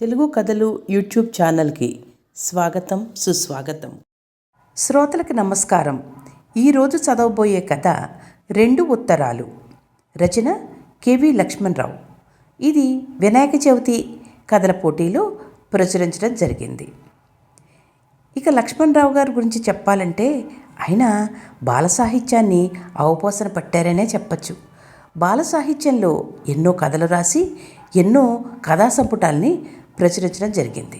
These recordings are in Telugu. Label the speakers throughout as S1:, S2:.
S1: తెలుగు కథలు యూట్యూబ్ ఛానల్కి స్వాగతం సుస్వాగతం. శ్రోతలకి నమస్కారం. ఈరోజు చదవబోయే కథ 2 ఉత్తరాలు. రచన కెవి లక్ష్మణరావు. ఇది వినాయక చవితి కథల పోటీలో ప్రచురించడం జరిగింది. ఇక లక్ష్మణరావు గారి గురించి చెప్పాలంటే ఆయన బాల సాహిత్యాన్ని అవపోసన పట్టారనే చెప్పచ్చు. బాల సాహిత్యంలో ఎన్నో కథలు రాసి ఎన్నో కథా సంపుటాల్ని ప్రచురించడం జరిగింది.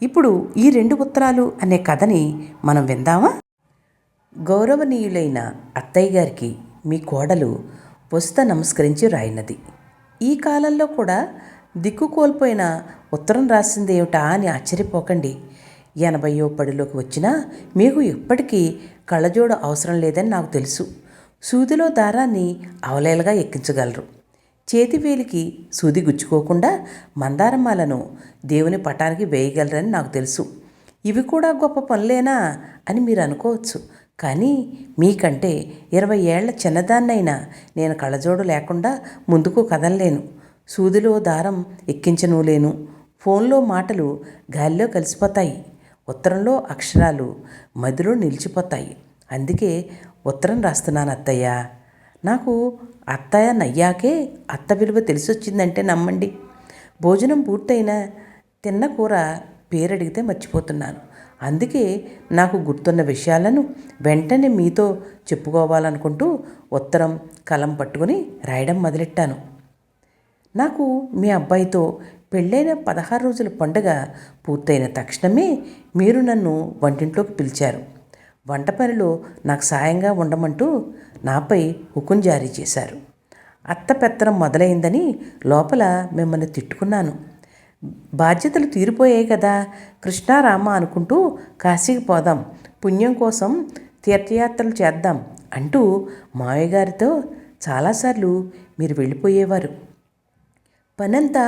S1: ఇప్పుడు ఈ 2 ఉత్తరాలు అనే కథని మనం విందామా? గౌరవనీయులైన అత్తయ్య గారికి మీ కోడలు వసుత నమస్కరించి రాయినది. ఈ కాలంలో కూడా దిక్కు కోల్పోయిన ఉత్తరం రాసిందేమిటా అని ఆశ్చర్యపోకండి. 80వ పడిలోకి వచ్చినా మీకు ఇప్పటికీ కళ్ళజోడు అవసరం లేదని నాకు తెలుసు. సూదిలో దారాన్ని అవలేలగా ఎక్కించగలరు. చేతివేలికి సూది గుచ్చుకోకుండా మందారమాలను దేవుని పటానికి వేయగలరని నాకు తెలుసు. ఇవి కూడా గొప్ప పనులేనా అని మీరు అనుకోవచ్చు. కానీ మీకంటే 20 ఏళ్ల చిన్నదాన్నైనా నేను కళ్ళజోడు లేకుండా ముందుకు కదలలేను. సూదిలో దారం ఎక్కించను లేను. ఫోన్లో మాటలు గాలిలో కలిసిపోతాయి. ఉత్తరంలో అక్షరాలు మదిలో నిలిచిపోతాయి. అందుకే ఉత్తరం రాస్తున్నాను అత్తయ్య. నాకు అత్తయ్య నయ్యాకే అత్త విలువ తెలిసొచ్చిందంటే నమ్మండి. భోజనం పూర్తయినా తిన్న కూర పేరడిగితే మర్చిపోతున్నాను. అందుకే నాకు గుర్తున్న విషయాలను వెంటనే మీతో చెప్పుకోవాలనుకుంటూ ఉత్తరం కలం పట్టుకుని రాయడం మొదలెట్టాను. నాకు మీ అబ్బాయితో పెళ్ళైన 16 రోజుల పండుగ పూర్తయిన తక్షణమే మీరు నన్ను వంటింట్లోకి పిలిచారు. వంట పనిలో నాకు సాయంగా ఉండమంటూ నాపై హుకుం జారీ చేశారు. అత్త పెత్తనం మొదలైందని లోపల మిమ్మల్ని తిట్టుకున్నాను. బాధ్యతలు తీరిపోయాయి కదా, కృష్ణారామ అనుకుంటూ కాశీకి పోదాం, పుణ్యం కోసం తీర్థయాత్రలు చేద్దాం అంటూ మావయ్య గారితో చాలాసార్లు మీరు వెళ్ళిపోయేవారు. పనంతా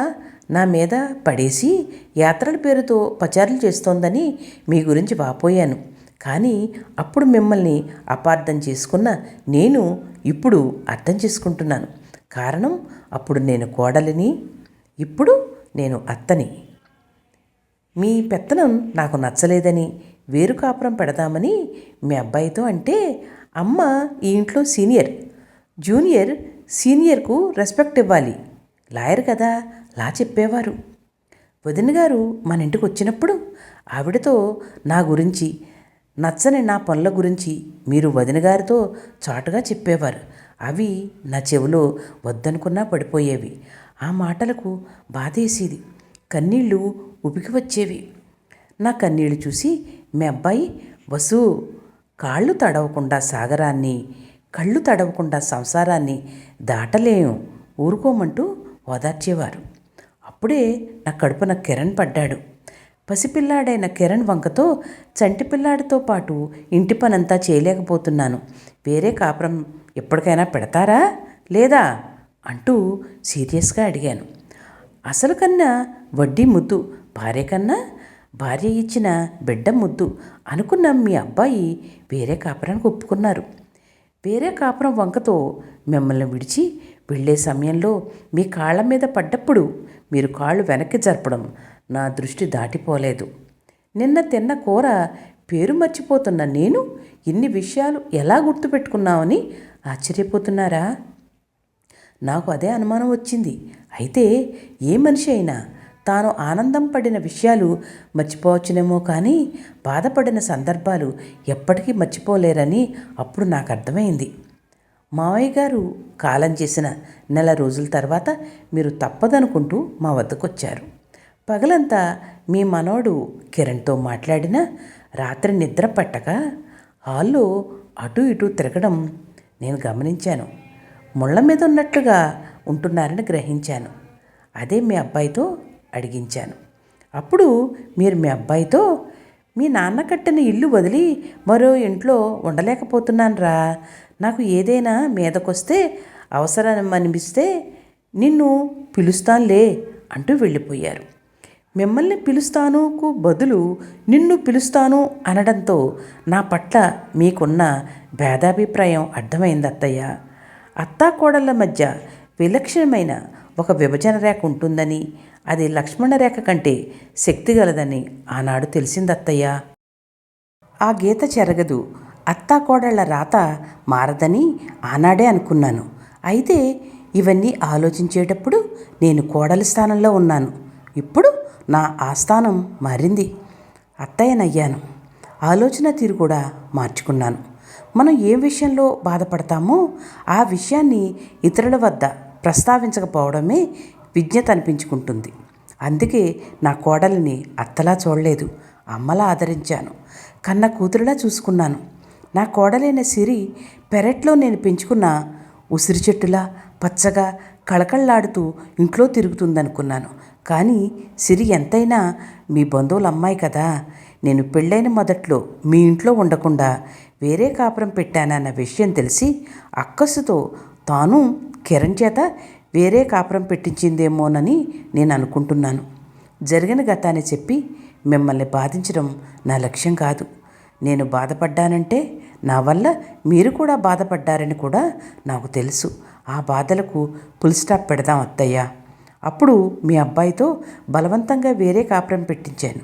S1: నా మీద పడేసి యాత్రల పేరుతో పచారులు చేస్తోందని మీ గురించి వాపోయాను. కానీ అప్పుడు మిమ్మల్ని అపార్థం చేసుకున్న నేను ఇప్పుడు అర్థం చేసుకుంటున్నాను. కారణం, అప్పుడు నేను కోడలిని, ఇప్పుడు నేను అత్తని. మీ పెత్తనం నాకు నచ్చలేదని వేరు కాపురం పెడదామని మీ అబ్బాయితో అంటే, అమ్మ ఈ ఇంట్లో సీనియర్, జూనియర్ సీనియర్కు రెస్పెక్ట్ ఇవ్వాలి, లాయర్ కదా, లా చెప్పేవారు. వదిన గారు మన ఇంటికి వచ్చినప్పుడు ఆవిడతో నా గురించి, నచ్చని నా పనుల గురించి మీరు వదిన గారితో చాటుగా చెప్పేవారు. అవి నా చెవిలో వద్దనుకున్నా పడిపోయేవి. ఆ మాటలకు బాధేసేది. కన్నీళ్ళు ఉబికి వచ్చేవి. నా కన్నీళ్ళు చూసి మీ అబ్బాయి, వసు, కాళ్ళు తడవకుండా సాగరాన్ని, కళ్ళు తడవకుండా సంసారాన్ని దాటలేము, ఊరుకోమంటూ ఓదార్చేవారు. అప్పుడే నా కడుపున కిరణ్ పడ్డాడు. పసిపిల్లాడైన కిరణ్ వంకతో చంటి పిల్లాడితో పాటు ఇంటి పనంతా చేయలేకపోతున్నాను. వేరే కాపురం ఎప్పటికైనా పెడతారా లేదా అంటూ సీరియస్గా అడిగాను. అసలు కన్నా వడ్డీ ముద్దు, భార్య కన్నా భార్య ఇచ్చిన బిడ్డ ముద్దు అనుకున్న మీ అబ్బాయి వేరే కాపురానికి ఒప్పుకున్నారు. వేరే కాపురం వంకతో మిమ్మల్ని విడిచి వెళ్ళే సమయంలో మీ కాళ్ళ మీద పడ్డప్పుడు మీరు కాళ్ళు వెనక్కి జరపడం నా దృష్టి దాటిపోలేదు. నిన్న తిన్న కూర పేరు మర్చిపోతున్న నేను ఇన్ని విషయాలు ఎలా గుర్తుపెట్టుకున్నామని ఆశ్చర్యపోతున్నారా? నాకు అదే అనుమానం వచ్చింది. అయితే ఏ మనిషి అయినా తాను ఆనందం పడిన విషయాలు మర్చిపోవచ్చునేమో, కానీ బాధపడిన సందర్భాలు ఎప్పటికీ మర్చిపోలేరని అప్పుడు నాకు అర్థమైంది. మావయ్య గారు కాలం చేసిన నెల రోజుల తర్వాత మీరు తప్పదనుకుంటూ మా వద్దకు వచ్చారు. పగలంతా మీ మనవడు కిరణ్తో మాట్లాడినా రాత్రి నిద్ర పట్టక హాల్లో అటు ఇటు తిరగడం నేను గమనించాను. ముళ్ళ మీద ఉన్నట్లుగా ఉంటున్నారని గ్రహించాను. అదే మీ అబ్బాయితో అడిగించాను. అప్పుడు మీరు మీ అబ్బాయితో, మీ నాన్న కట్టిన ఇల్లు వదిలి మరో ఇంట్లో ఉండలేకపోతున్నాను రా, నాకు ఏదైనా మీదకొస్తే అవసరం అనిపిస్తే నిన్ను పిలుస్తానులే అంటూ వెళ్ళిపోయారు. మిమ్మల్ని పిలుస్తానుకు బదులు నిన్ను పిలుస్తాను అనడంతో నా పట్ల మీకున్న భేదాభిప్రాయం అర్థమైంది అత్తయ్య. అత్తాకోడళ్ళ మధ్య విలక్షణమైన ఒక విభజన రేఖ ఉంటుందని, అది లక్ష్మణ రేఖ కంటే శక్తిగలదని ఆనాడు తెలిసిందత్తయ్య. ఆ గీత చెరగదు, అత్తాకోడళ్ల రాత మారదని ఆనాడే అనుకున్నాను. అయితే ఇవన్నీ ఆలోచించేటప్పుడు నేను కోడలి స్థానంలో ఉన్నాను. ఇప్పుడు నా ఆస్థానం మారింది. అత్తయ్యనయ్యాను. ఆలోచన తీరు కూడా మార్చుకున్నాను. మనం ఏ విషయంలో బాధపడతామో ఆ విషయాన్ని ఇతరుల వద్ద ప్రస్తావించకపోవడమే విజ్ఞత అనిపించుకుంటుంది. అందుకే నా కోడలిని అత్తలా చూడలేదు, అమ్మలా ఆదరించాను. కన్న కూతురులా చూసుకున్నాను. నా కోడలైన సిరి పెరట్లో నేను పెంచుకున్న ఉసిరి చెట్టులా పచ్చగా కళకళలాడుతూ ఇంట్లో తిరుగుతుందనుకున్నాను. కానీ సిరి ఎంతైనా మీ బంధువుల అమ్మాయి కదా. నేను పెళ్ళైన మొదట్లో మీ ఇంట్లో ఉండకుండా వేరే కాపురం పెట్టానన్న విషయం తెలిసి అక్కసుతో తాను కిరణ్ చేత వేరే కాపురం పెట్టించిందేమోనని నేను అనుకుంటున్నాను. జరిగిన గతాన్ని చెప్పి మిమ్మల్ని బాధించడం నా లక్ష్యం కాదు. నేను బాధపడ్డానంటే నా వల్ల మీరు కూడా బాధపడ్డారని కూడా నాకు తెలుసు. ఆ బాధలకు ఫుల్ స్టాప్ పెడదాం అత్తయ్య. అప్పుడు మీ అబ్బాయితో బలవంతంగా వేరే కాపురం పెట్టించాను.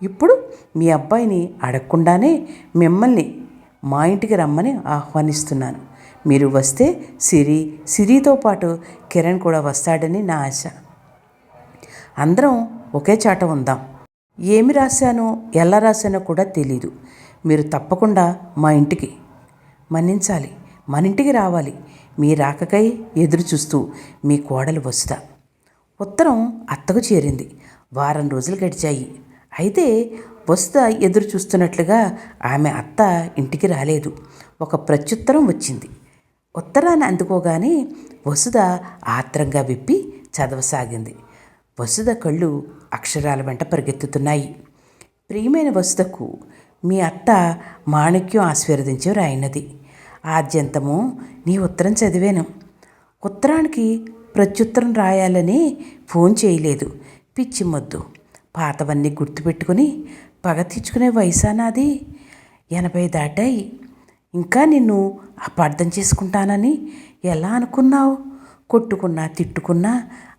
S1: ఇప్పుడు మీ అబ్బాయిని అడగకుండానే మిమ్మల్ని మా ఇంటికి రమ్మని ఆహ్వానిస్తున్నాను. మీరు వస్తే సిరితో పాటు కిరణ్ కూడా వస్తాడని నా ఆశ. అందరం ఒకే చాట ఉందాం. ఏమి రాశానో ఎలా రాశానో కూడా తెలీదు. మీరు తప్పకుండా మా ఇంటికి మన్నించాలి, మన ఇంటికి రావాలి. మీ రాకకై ఎదురు చూస్తూ మీ కోడలు వసుధ. ఉత్తరం అత్తకు చేరింది. వారం రోజులు గడిచాయి. అయితే వసుధ ఎదురు చూస్తున్నట్లుగా ఆమె అత్త ఇంటికి రాలేదు. ఒక ప్రత్యుత్తరం వచ్చింది. ఉత్తరాన్ని అందుకోగానే వసుధ ఆత్రంగా విప్పి చదవసాగింది. వసుధ కళ్ళు అక్షరాల వెంట పరిగెత్తుతున్నాయి. ప్రియమైన వసుధకు మీ అత్త మాణిక్యం ఆశీర్వదించి రాయినది. ఆద్యంతము నీ ఉత్తరం చదివాను. ఉత్తరానికి ప్రత్యుత్తరం రాయాలని ఫోన్ చేయలేదు. పిచ్చి మొద్దు. పాతవన్నీ గుర్తుపెట్టుకుని పగ తీర్చుకునే వయసా నాది. 80 దాటాయి. ఇంకా నిన్ను అపార్థం చేసుకుంటానని ఎలా అనుకున్నావు? కొట్టుకున్నా తిట్టుకున్నా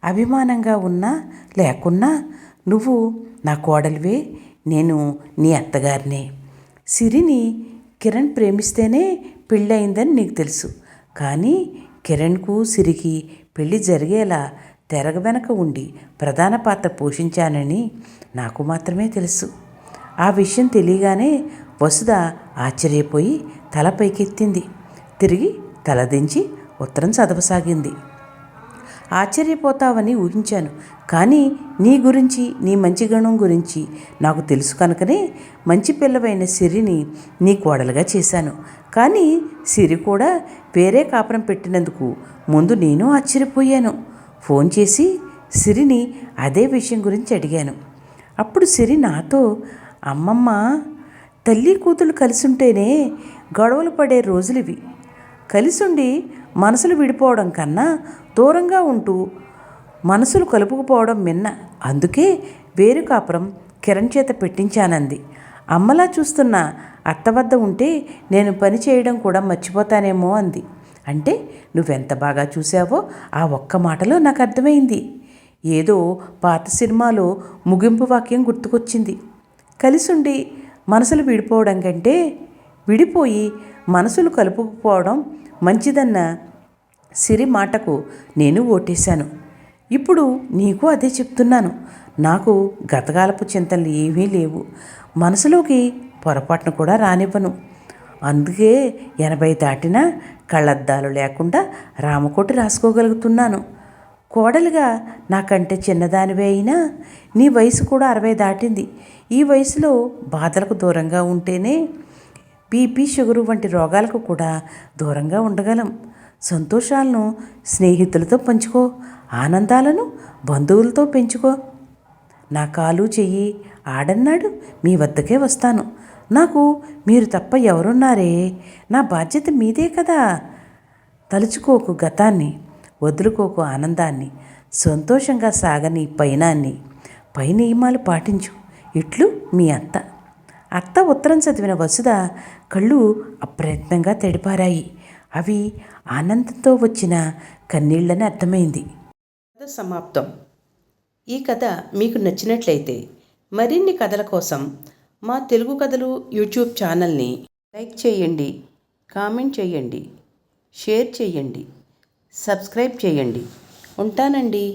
S1: అభిమానంగా ఉన్నా లేకున్నా నువ్వు నా కోడలివే, నేను నీ అత్తగారినే. సిరిని కిరణ్ ప్రేమిస్తేనే పెళ్ళయిందని నీకు తెలుసు. కానీ కిరణ్కు సిరికి పెళ్ళి జరిగేలా తెరగ వెనక ఉండి ప్రధాన పాత్ర పోషించానని నాకు మాత్రమే తెలుసు. ఆ విషయం తెలియగానే వసుధ ఆశ్చర్యపోయి తల పైకెత్తింది. తిరిగి తలదించి ఉత్తరం చదవసాగింది. ఆశ్చర్యపోతావని ఊహించాను. కానీ నీ గురించి, నీ మంచి గుణం గురించి నాకు తెలుసు కనుకనే మంచి పిల్లవైన సిరిని నీ కోడలుగా చేశాను. కానీ సిరి కూడా వేరే కాపురం పెట్టినందుకు ముందు నేను ఆశ్చర్యపోయాను. ఫోన్ చేసి సిరిని అదే విషయం గురించి అడిగాను. అప్పుడు సిరి నాతో, అమ్మమ్మ, తల్లి కూతురు కలిసుంటేనే గొడవలు పడే రోజులివి. కలిసుండి మనసులు విడిపోవడం కన్నా దూరంగా ఉంటూ మనసులు కలుపుకుపోవడం మిన్న. అందుకే వేరు కాపురం కిరణ్ చేత పెట్టించానంది. అమ్మలా చూస్తున్న అత్త వద్ద ఉంటే నేను పని చేయడం కూడా మర్చిపోతానేమో అంది. అంటే నువ్వెంత బాగా చూసావో ఆ ఒక్క మాటలో నాకు అర్థమైంది. ఏదో పాత సినిమాలో ముగింపు వాక్యం గుర్తుకొచ్చింది. కలిసుండి మనసులు విడిపోవడం కంటే విడిపోయి మనసులు కలుపుకుపోవడం మంచిదన్న సిరి మాటకు నేను ఓటేశాను. ఇప్పుడు నీకు అదే చెప్తున్నాను. నాకు గతకాలపు చింతలు ఏమీ లేవు. మనసులోకి పొరపాటును కూడా రానివ్వను. అందుకే 80 దాటినా కళ్ళద్దాలు లేకుండా రామకోటి రాసుకోగలుగుతున్నాను. కోడలుగా నాకంటే చిన్నదానివే అయినా నీ వయసు కూడా 60 దాటింది. ఈ వయసులో బాధలకు దూరంగా ఉంటేనే బీపీ, షుగరు వంటి రోగాలకు కూడా దూరంగా ఉండగలం. సంతోషాలను స్నేహితులతో పంచుకో, ఆనందాలను బంధువులతో పెంచుకో. నా కాలు చెయ్యి ఆడన్నాడు మీ వద్దకే వస్తాను. నాకు మీరు తప్ప ఎవరున్నారే? నా బాధ్యత మీదే కదా. తలుచుకోకు గతాన్ని, వదులుకోకు ఆనందాన్ని. సంతోషంగా సాగని పైనాన్ని. పై నియమాలు పాటించు. ఇట్లు మీ అత్త. అత్త ఉత్తరం చదివిన వసుధ కళ్ళు అప్రయత్నంగా తడిపారాయి. అవి ఆనందంతో వచ్చిన కన్నీళ్ళని అర్థమైంది. కథ సమాప్తం. ఈ కథ మీకు నచ్చినట్లయితే మరిన్ని కథల కోసం మా తెలుగు కథలు యూట్యూబ్ ఛానల్ని లైక్ చేయండి, కామెంట్ చేయండి, షేర్ చేయండి, సబ్స్క్రైబ్ చేయండి. ఉంటానండి.